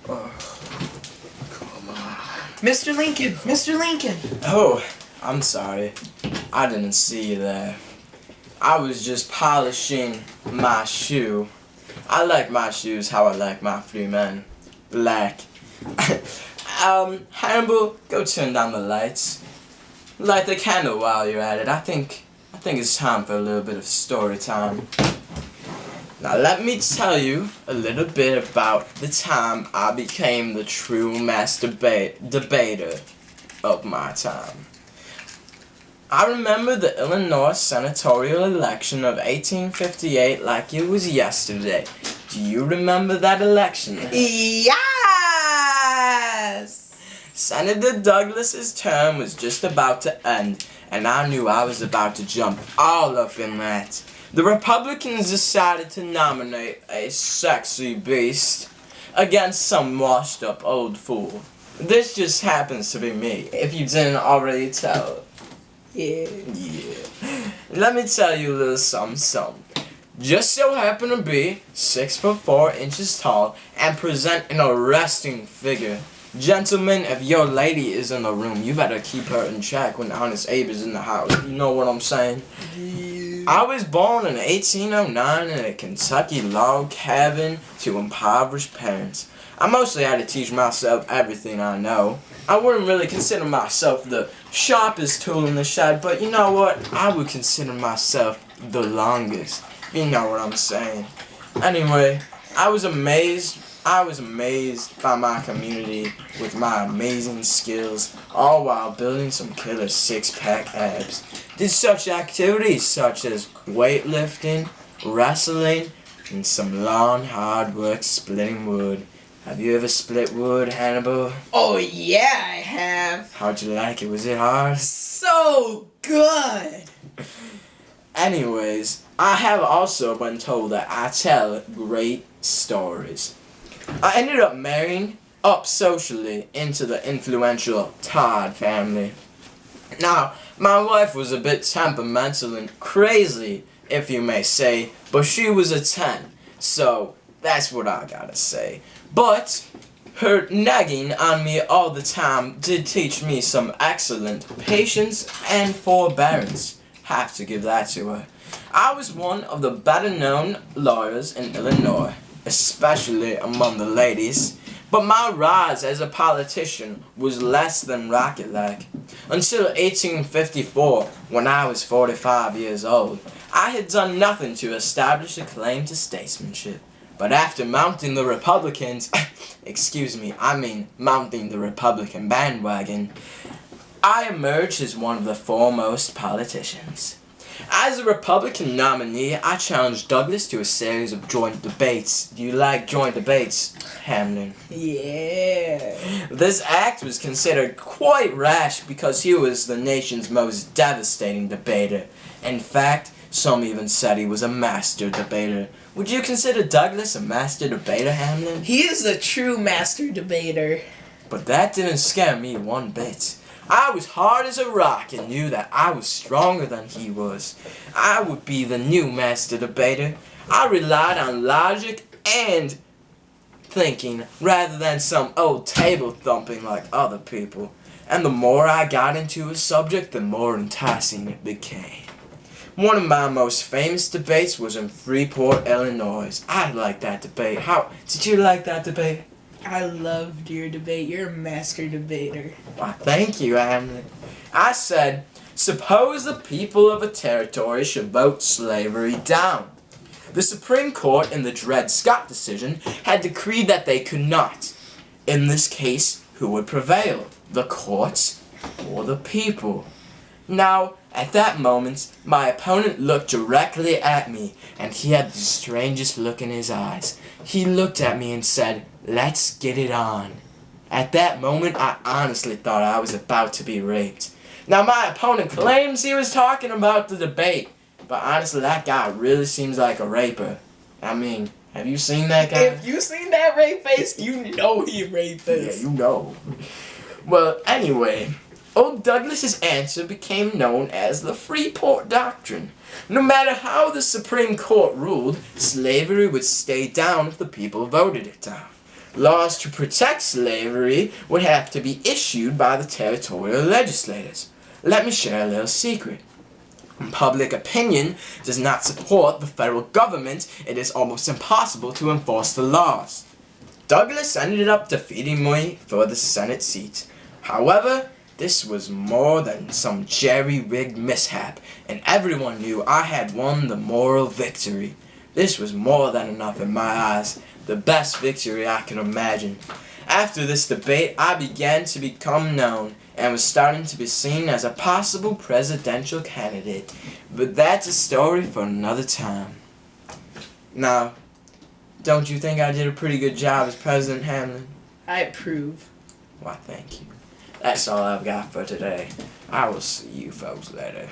Come on. Mr. Lincoln! Mr. Lincoln! Oh, I'm sorry. I didn't see you there. I was just polishing my shoe. I like my shoes how I like my free men. Black. Hannibal, go turn down the lights. Light the candle while you're at it. I think it's time for a little bit of story time. Now let me tell you a little bit about the time I became the true master debater of my time. I remember the Illinois senatorial election of 1858 like it was yesterday. Do you remember that election? Yes! Senator Douglas's term was just about to end, and I knew I was about to jump all up in that. The Republicans decided to nominate a sexy beast against some washed up old fool. This just happens to be me, if you didn't already tell. Yeah. Let me tell you a little something. Just so happen to be 6'4" tall and present an arresting figure. Gentlemen, if your lady is in the room, you better keep her in check when Honest Abe is in the house. You know what I'm saying? Yeah. I was born in 1809 in a Kentucky log cabin to impoverished parents. I mostly had to teach myself everything I know. I wouldn't really consider myself the sharpest tool in the shed, but you know what? I would consider myself the longest. You know what I'm saying. Anyway, I was amazed by my community with my amazing skills, all while building some killer six-pack abs. Did such activities such as weightlifting, wrestling, and some long hard work splitting wood. Have you ever split wood, Hannibal? Oh yeah, I have. How'd you like it? Was it hard? So good! Anyways, I have also been told that I tell great stories. I ended up marrying up socially into the influential Todd family. Now, my wife was a bit temperamental and crazy, if you may say, but she was a 10, so that's what I gotta say. But her nagging on me all the time did teach me some excellent patience and forbearance. Have to give that to her. I was one of the better known lawyers in Illinois, especially among the ladies, but my rise as a politician was less than rocket-like. Until 1854, when I was 45 years old, I had done nothing to establish a claim to statesmanship. But after mounting the Republicans, mounting the Republican bandwagon, I emerged as one of the foremost politicians. As a Republican nominee, I challenged Douglas to a series of joint debates. Do you like joint debates, Hamlin? Yeah. This act was considered quite rash because he was the nation's most devastating debater. In fact, some even said he was a master debater. Would you consider Douglas a master debater, Hamlin? He is a true master debater. But that didn't scare me one bit. I was hard as a rock and knew that I was stronger than he was. I would be the new master debater. I relied on logic and thinking rather than some old table thumping like other people. And the more I got into a subject, the more enticing it became. One of my most famous debates was in Freeport, Illinois. I liked that debate. How did you like that debate? I loved your debate. You're a master debater. Why, thank you, Hamlin. I said, suppose the people of a territory should vote slavery down. The Supreme Court in the Dred Scott decision had decreed that they could not. In this case, who would prevail? The courts or the people? Now, at that moment, my opponent looked directly at me, and he had the strangest look in his eyes. He looked at me and said, "Let's get it on." At that moment, I honestly thought I was about to be raped. Now, my opponent claims he was talking about the debate, but honestly, that guy really seems like a raper. I mean, have you seen that guy? If you seen that rape face, you know he raped us. Yeah, you know. Well, anyway, old Douglas's answer became known as the Freeport Doctrine. No matter how the Supreme Court ruled, slavery would stay down if the people voted it down. Laws to protect slavery would have to be issued by the territorial legislators. Let me share a little secret. When public opinion does not support the federal government, it is almost impossible to enforce the laws. Douglas ended up defeating me for the Senate seat. However, this was more than some jerry-rigged mishap, and everyone knew I had won the moral victory. This was more than enough in my eyes, the best victory I could imagine. After this debate, I began to become known and was starting to be seen as a possible presidential candidate. But that's a story for another time. Now, don't you think I did a pretty good job as President Hamlin? I approve. Why, thank you. That's all I've got for today. I will see you folks later.